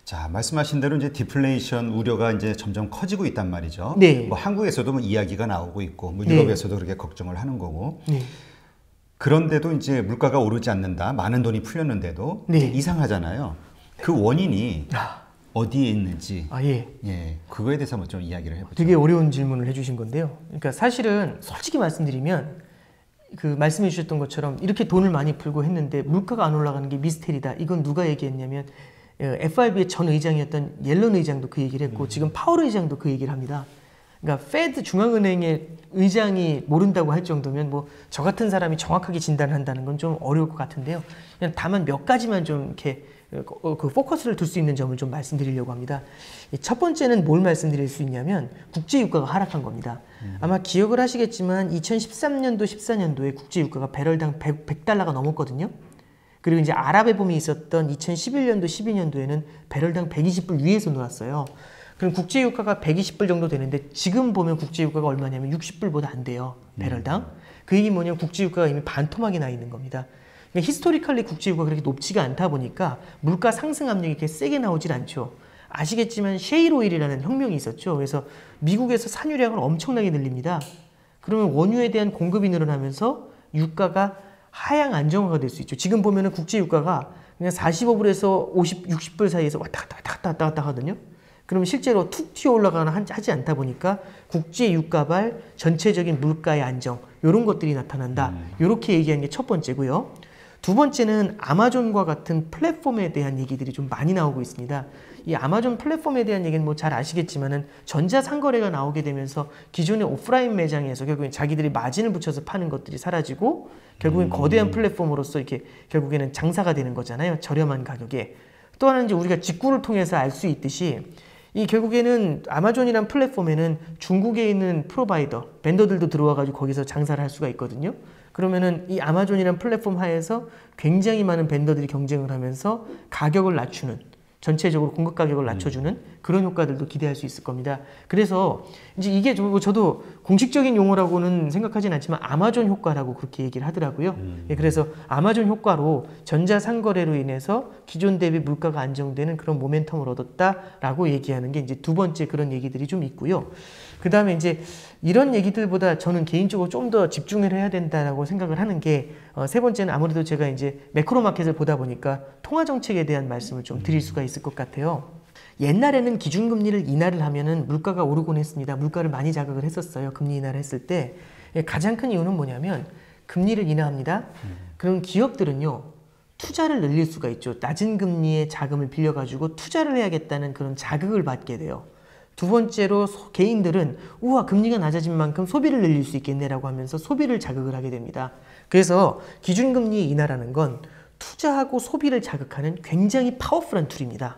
자, 말씀하신 대로 이제 디플레이션 우려가 이제 점점 커지고 있단 말이죠. 네. 뭐 한국에서도 뭐 이야기가 나오고 있고, 뭐 네. 유럽에서도 그렇게 걱정을 하는 거고. 네. 그런데도 이제 물가가 오르지 않는다. 많은 돈이 풀렸는데도 네. 이제 이상하잖아요. 그 원인이 아, 어디에 있는지. 예. 예, 그거에 대해서 한번 좀 이야기를 해보죠. 되게 어려운 질문을 해주신 건데요. 그러니까 사실은 솔직히 말씀드리면 그 말씀해 주셨던 것처럼 이렇게 돈을 많이 풀고 했는데 물가가 안 올라가는 게 미스테리다. 이건 누가 얘기했냐면 FRB의 전 의장이었던 옐런 의장도 그 얘기를 했고 지금 파월 의장도 그 얘기를 합니다. 그러니까 페드 중앙은행의 의장이 모른다고 할 정도면 뭐 저 같은 사람이 정확하게 진단한다는 건 좀 어려울 것 같은데요. 그냥 다만 몇 가지만 좀 이렇게 그 포커스를 둘 수 있는 점을 좀 말씀드리려고 합니다. 첫 번째는 뭘 말씀드릴 수 있냐면 국제유가가 하락한 겁니다. 아마 기억을 하시겠지만 2013년도, 14년도에 국제유가가 배럴당 100달러가 넘었거든요. 그리고 이제 아랍의 봄이 있었던 2011년도, 12년도에는 배럴당 120불 위에서 놀았어요. 그럼 국제유가가 120불 정도 되는데 지금 보면 국제유가가 얼마냐면 60불보다 안 돼요. 배럴당. 그 얘기 뭐냐면 국제유가가 이미 반토막이 나 있는 겁니다. 그러니까 히스토리컬리 국제유가가 그렇게 높지가 않다 보니까 물가 상승 압력이 이렇게 세게 나오질 않죠. 아시겠지만 셰일 오일이라는 혁명이 있었죠. 그래서 미국에서 산유량을 엄청나게 늘립니다. 그러면 원유에 대한 공급이 늘어나면서 유가가 하향 안정화가 될 수 있죠. 지금 보면은 국제유가가 그냥 45불에서 50, 60불 사이에서 왔다 갔다 하거든요. 그러면 실제로 툭 튀어 올라가거나 하지 않다 보니까 국제유가발 전체적인 물가의 안정 이런 것들이 나타난다. 이렇게 얘기하는 게 첫 번째고요. 두 번째는 아마존과 같은 플랫폼에 대한 얘기들이 좀 많이 나오고 있습니다. 이 아마존 플랫폼에 대한 얘기는 뭐 잘 아시겠지만은 전자상거래가 나오게 되면서 기존의 오프라인 매장에서 결국엔 자기들이 마진을 붙여서 파는 것들이 사라지고 결국엔 거대한 플랫폼으로서 이렇게 결국에는 장사가 되는 거잖아요. 저렴한 가격에. 또 하나는 이제 우리가 직구를 통해서 알 수 있듯이 이 결국에는 아마존이란 플랫폼에는 중국에 있는 프로바이더, 벤더들도 들어와가지고 거기서 장사를 할 수가 있거든요. 그러면은 이 아마존이란 플랫폼 하에서 굉장히 많은 벤더들이 경쟁을 하면서 가격을 낮추는, 전체적으로 공급 가격을 낮춰주는 그런 효과들도 기대할 수 있을 겁니다. 그래서 이제 이게 저도 공식적인 용어라고는 생각하진 않지만 아마존 효과라고 그렇게 얘기를 하더라고요. 예, 그래서 아마존 효과로 전자상거래로 인해서 기존 대비 물가가 안정되는 그런 모멘텀을 얻었다라고 얘기하는 게 이제 두 번째 그런 얘기들이 좀 있고요. 그 다음에 이제 이런 얘기들보다 저는 개인적으로 좀 더 집중을 해야 된다라고 생각을 하는 게 세 번째는 아무래도 제가 이제 매크로 마켓을 보다 보니까 통화 정책에 대한 말씀을 좀 드릴 수가 있을 것 같아요. 옛날에는 기준금리를 인하를 하면은 물가가 오르곤 했습니다. 물가를 많이 자극을 했었어요. 금리 인하를 했을 때. 가장 큰 이유는 뭐냐면 금리를 인하합니다. 그럼 기업들은요. 투자를 늘릴 수가 있죠. 낮은 금리의 자금을 빌려가지고 투자를 해야겠다는 그런 자극을 받게 돼요. 두 번째로 개인들은 우와 금리가 낮아진 만큼 소비를 늘릴 수 있겠네라고 하면서 소비를 자극을 하게 됩니다. 그래서 기준금리 인하라는 건 투자하고 소비를 자극하는 굉장히 파워풀한 툴입니다.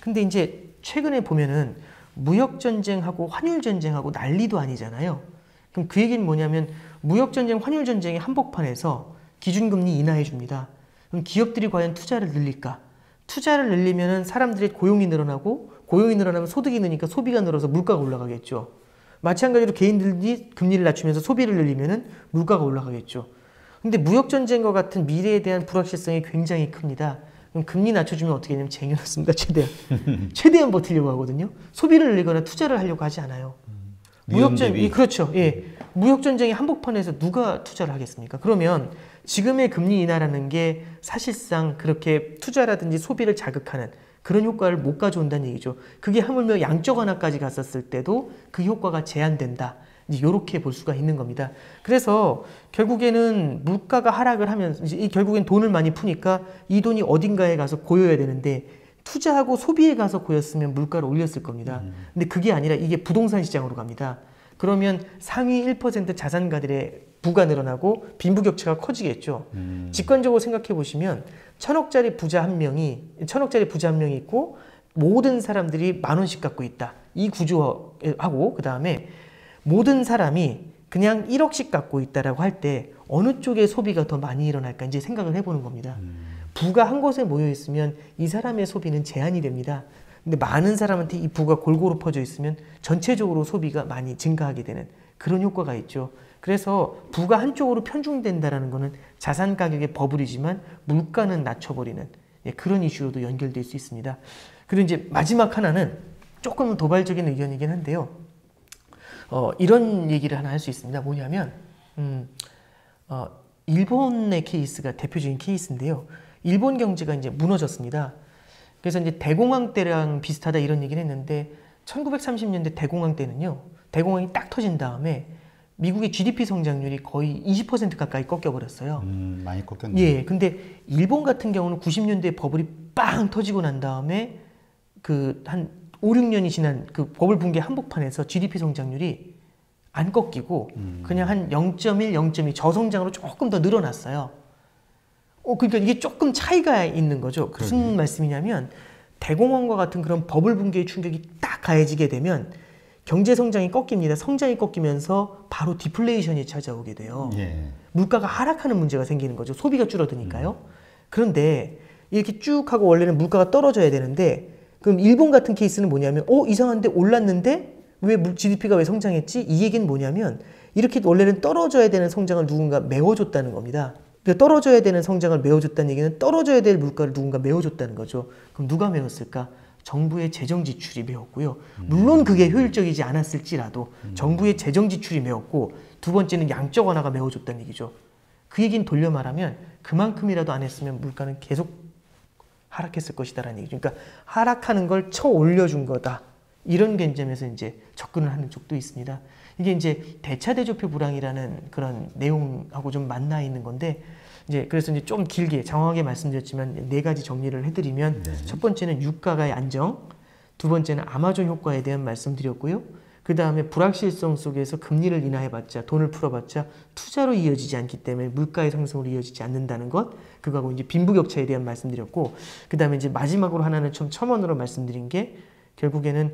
근데 이제 최근에 보면은 무역전쟁하고 환율전쟁하고 난리도 아니잖아요. 그럼 그 얘기는 뭐냐면 무역전쟁, 환율전쟁의 한복판에서 기준금리 인하해 줍니다. 그럼 기업들이 과연 투자를 늘릴까? 투자를 늘리면은 사람들의 고용이 늘어나고 고용이 늘어나면 소득이 느니까 소비가 늘어서 물가가 올라가겠죠. 마찬가지로 개인들이 금리를 낮추면서 소비를 늘리면은 물가가 올라가겠죠. 근데 무역전쟁과 같은 미래에 대한 불확실성이 굉장히 큽니다. 그럼 금리 낮춰주면 어떻게 되냐면 쟁여놨습니다. 최대한 버티려고 하거든요. 소비를 늘리거나 투자를 하려고 하지 않아요. 그렇죠. 예. 무역전쟁의 한복판에서 누가 투자를 하겠습니까? 그러면 지금의 금리 인하라는 게 사실상 그렇게 투자라든지 소비를 자극하는 그런 효과를 못 가져온다는 얘기죠. 그게 하물며 양적 완화까지 갔었을 때도 그 효과가 제한된다. 이렇게 볼 수가 있는 겁니다. 그래서 결국에는 물가가 하락을 하면서 결국엔 돈을 많이 푸니까 이 돈이 어딘가에 가서 고여야 되는데 투자하고 소비에 가서 고였으면 물가를 올렸을 겁니다. 근데 그게 아니라 이게 부동산 시장으로 갑니다. 그러면 상위 1% 자산가들의 부가 늘어나고 빈부격차가 커지겠죠. 직관적으로 생각해 보시면 천억짜리 부자 한 명이 있고 모든 사람들이 10,000원씩 갖고 있다. 이 구조하고 그 다음에 모든 사람이 그냥 1억씩 갖고 있다라고 할 때 어느 쪽에 소비가 더 많이 일어날까 이제 생각을 해보는 겁니다. 부가 한 곳에 모여 있으면 이 사람의 소비는 제한이 됩니다. 근데 많은 사람한테 이 부가 골고루 퍼져 있으면 전체적으로 소비가 많이 증가하게 되는 그런 효과가 있죠. 그래서 부가 한쪽으로 편중된다라는 것은 자산 가격의 버블이지만 물가는 낮춰버리는 예, 그런 이슈로도 연결될 수 있습니다. 그리고 이제 마지막 하나는 조금 도발적인 의견이긴 한데요. 이런 얘기를 하나 할 수 있습니다. 뭐냐면 일본의 케이스가 대표적인 케이스인데요. 일본 경제가 이제 무너졌습니다. 그래서 이제 대공황 때랑 비슷하다 이런 얘기를 했는데 1930년대 대공황 때는요. 대공황이 딱 터진 다음에 미국의 GDP 성장률이 거의 20% 가까이 꺾여버렸어요. 많이 꺾였네요. 예, 근데 일본 같은 경우는 90년대 버블이 빵 터지고 난 다음에 그 한 5, 6년이 지난 그 버블 붕괴 한복판에서 GDP 성장률이 안 꺾이고 그냥 한 0.1, 0.2 저성장으로 조금 더 늘어났어요. 그러니까 이게 조금 차이가 있는 거죠. 무슨 그러네. 말씀이냐면 대공황과 같은 그런 버블 붕괴의 충격이 딱 가해지게 되면 경제 성장이 꺾입니다. 성장이 꺾이면서 바로 디플레이션이 찾아오게 돼요. 예. 물가가 하락하는 문제가 생기는 거죠. 소비가 줄어드니까요. 그런데 이렇게 쭉 하고 원래는 물가가 떨어져야 되는데 그럼 일본 같은 케이스는 뭐냐면 이상한데 올랐는데 왜 GDP가 왜 성장했지? 이 얘기는 뭐냐면 이렇게 원래는 떨어져야 되는 성장을 누군가 메워줬다는 겁니다. 그러니까 떨어져야 되는 성장을 메워줬다는 얘기는 떨어져야 될 물가를 누군가 메워줬다는 거죠. 그럼 누가 메웠을까? 정부의 재정 지출이 메웠고요. 물론 그게 효율적이지 않았을지라도 정부의 재정 지출이 메웠고 두 번째는 양적 완화가 메워줬다는 얘기죠. 그 얘기는 돌려 말하면 그만큼이라도 안 했으면 물가는 계속 하락했을 것이다라는 얘기죠. 그러니까 하락하는 걸 쳐 올려준 거다. 이런 관점에서 이제 접근을 하는 쪽도 있습니다. 이게 이제 대차대조표 불황이라는 그런 내용하고 좀 만나 있는 건데 그래서 이제 좀 길게 장황하게 말씀드렸지만 4가지 정리를 해드리면 첫 번째는 유가의 안정, 두 번째는 아마존 효과에 대한 말씀드렸고요. 그 다음에 불확실성 속에서 금리를 인하해봤자 돈을 풀어봤자 투자로 이어지지 않기 때문에 물가의 상승으로 이어지지 않는다는 것, 그거하고 이제 빈부격차에 대한 말씀드렸고, 그 다음에 이제 마지막으로 하나는 좀 첨언으로 말씀드린 게 결국에는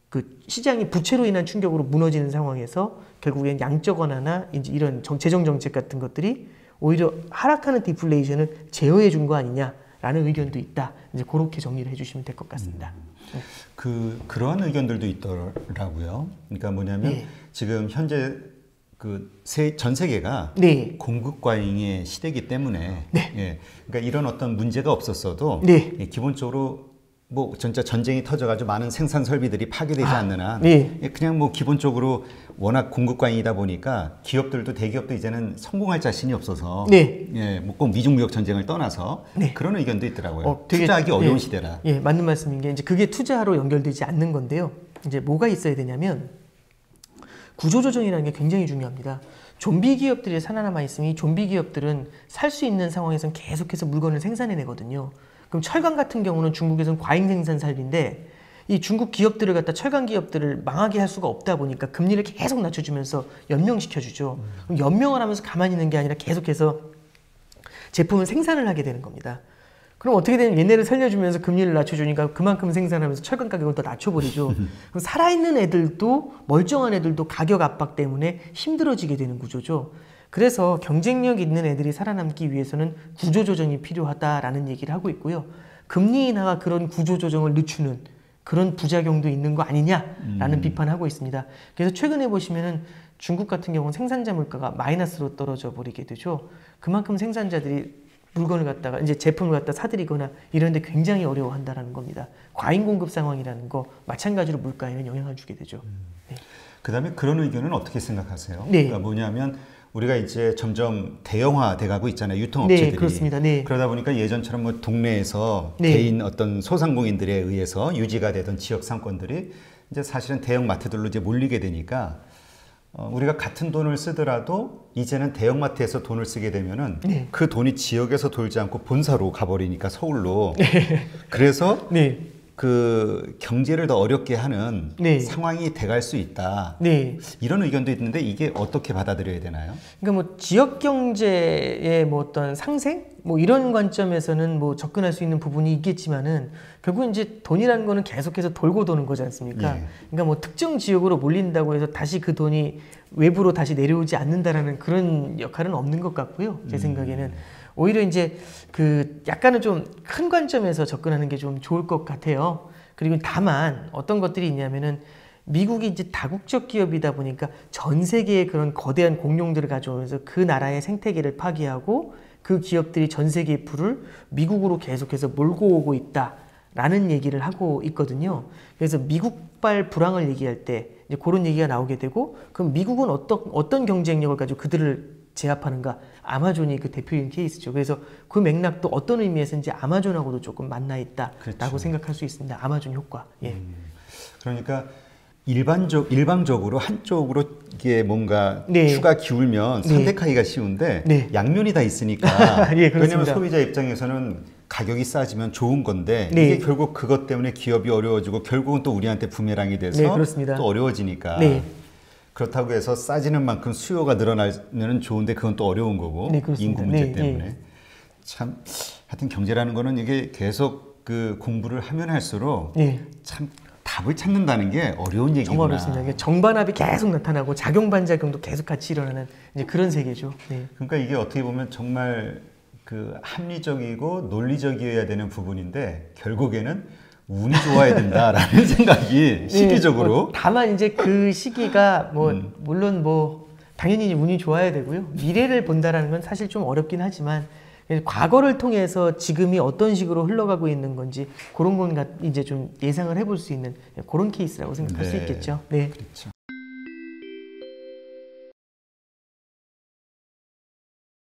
그 시장이 부채로 인한 충격으로 무너지는 상황에서 결국엔 양적 완화나 이제 이런 재정 정책 같은 것들이 오히려 하락하는 디플레이션을 제어해 준 거 아니냐라는 의견도 있다. 이제 그렇게 정리를 해주시면 될 것 같습니다. 그러한 의견들도 있더라고요. 그러니까 뭐냐면 지금 현재 전 세계가 공급 과잉의 시대이기 때문에 예, 그러니까 이런 어떤 문제가 없었어도 예, 기본적으로 뭐 진짜 전쟁이 터져가지고 많은 생산 설비들이 파괴되지 않는 한 그냥 뭐 기본적으로 워낙 공급 과잉이다 보니까 기업들도 대기업도 이제는 성공할 자신이 없어서 예, 뭐 꼭 미중무역 전쟁을 떠나서 그런 의견도 있더라고요. 투자하기 어려운 시대라. 예, 맞는 말씀인 게 이제 그게 투자로 연결되지 않는 건데요. 이제 뭐가 있어야 되냐면 구조조정이라는 게 굉장히 중요합니다. 좀비 기업들이 살아남아 있으면 이 좀비 기업들은 살 수 있는 상황에서는 계속해서 물건을 생산해내거든요. 그럼 철강 같은 경우는 중국에서는 과잉 생산 산업인데 이 중국 기업들을 갖다 철강 기업들을 망하게 할 수가 없다 보니까 금리를 계속 낮춰주면서 연명시켜주죠. 그럼 연명을 하면서 가만히 있는 게 아니라 계속해서 제품을 생산을 하게 되는 겁니다. 그럼 어떻게 되면 얘네를 살려주면서 금리를 낮춰주니까 그만큼 생산하면서 철강 가격을 더 낮춰버리죠. 그럼 살아있는 애들도 멀쩡한 애들도 가격 압박 때문에 힘들어지게 되는 구조죠. 그래서 경쟁력 있는 애들이 살아남기 위해서는 구조조정이 필요하다라는 얘기를 하고 있고요. 금리 인하가 그런 구조조정을 늦추는 그런 부작용도 있는 거 아니냐라는 비판하고 있습니다. 그래서 최근에 보시면은 중국 같은 경우는 생산자 물가가 마이너스로 떨어져 버리게 되죠. 그만큼 생산자들이 물건을 갖다가 이제 제품을 갖다 사들이거나 이런데 굉장히 어려워한다라는 겁니다. 과잉 공급 상황이라는 거 마찬가지로 물가에는 영향을 주게 되죠. 그다음에 그런 의견은 어떻게 생각하세요? 그러니까 뭐냐면 우리가 이제 점점 대형화돼 가고 있잖아요. 유통업체들이. 그렇습니다. 그러다 보니까 예전처럼 뭐 동네에서 개인 어떤 소상공인들에 의해서 유지가 되던 지역 상권들이 이제 사실은 대형 마트들로 이제 몰리게 되니까 우리가 같은 돈을 쓰더라도 이제는 대형마트에서 돈을 쓰게 되면은 그 돈이 지역에서 돌지 않고 본사로 가버리니까 서울로. 그래서 그 경제를 더 어렵게 하는 상황이 돼갈 수 있다. 이런 의견도 있는데 이게 어떻게 받아들여야 되나요? 그러니까 뭐 지역 경제의 뭐 어떤 상생 뭐 이런 관점에서는 뭐 접근할 수 있는 부분이 있겠지만은 결국 이제 돈이라는 거는 계속해서 돌고 도는 거지 않습니까? 그러니까 뭐 특정 지역으로 몰린다고 해서 다시 그 돈이 외부로 다시 내려오지 않는다라는 그런 역할은 없는 것 같고요. 제 생각에는 오히려 이제 그 약간은 좀 큰 관점에서 접근하는 게 좀 좋을 것 같아요. 그리고 다만 어떤 것들이 있냐면은 미국이 이제 다국적 기업이다 보니까 전 세계의 그런 거대한 공룡들을 가져오면서 그 나라의 생태계를 파괴하고 그 기업들이 전 세계의 부를 미국으로 계속해서 몰고 오고 있다라는 얘기를 하고 있거든요. 그래서 미국발 불황을 얘기할 때 이제 그런 얘기가 나오게 되고, 그럼 미국은 어떤 경쟁력을 가지고 그들을 제압하는가? 아마존이 그 대표적인 케이스죠. 그래서 그 맥락도 어떤 의미에서인지 아마존하고도 조금 만나 있다라고 그렇죠. 생각할 수 있습니다. 아마존 효과. 예. 그러니까 일방적으로 한쪽으로 이게 뭔가 네. 추가 기울면 네. 선택하기가 쉬운데 네. 양면이 다 있으니까 예, 왜냐하면 소비자 입장에서는 가격이 싸지면 좋은 건데 네. 이게 결국 그것 때문에 기업이 어려워지고 결국은 또 우리한테 부메랑이 돼서 네, 그렇습니다. 또 어려워지니까 네. 그렇다고 해서 싸지는 만큼 수요가 늘어나면 좋은데 그건 또 어려운 거고 네, 그렇습니다. 인구 문제 네, 때문에 네. 참 하여튼 경제라는 거는 이게 계속 그 공부를 하면 할수록 네. 참 답을 찾는다는 게 어려운 얘기구나. 정말 어렵습니다. 이게 정반합이 계속 나타나고 작용 반작용도 계속 같이 일어나는 이제 그런 세계죠. 네. 그러니까 이게 어떻게 보면 정말 그 합리적이고 논리적이어야 되는 부분인데 결국에는 운이 좋아야 된다라는 생각이 시기적으로. 네, 다만 이제 그 시기가 물론 당연히 운이 좋아야 되고요. 미래를 본다라는 건 사실 좀 어렵긴 하지만 과거를 통해서 지금이 어떤 식으로 흘러가고 있는 건지 그런 건 이제 좀 예상을 해볼 수 있는 그런 케이스라고 생각할 수 있겠죠. 네. 그렇죠.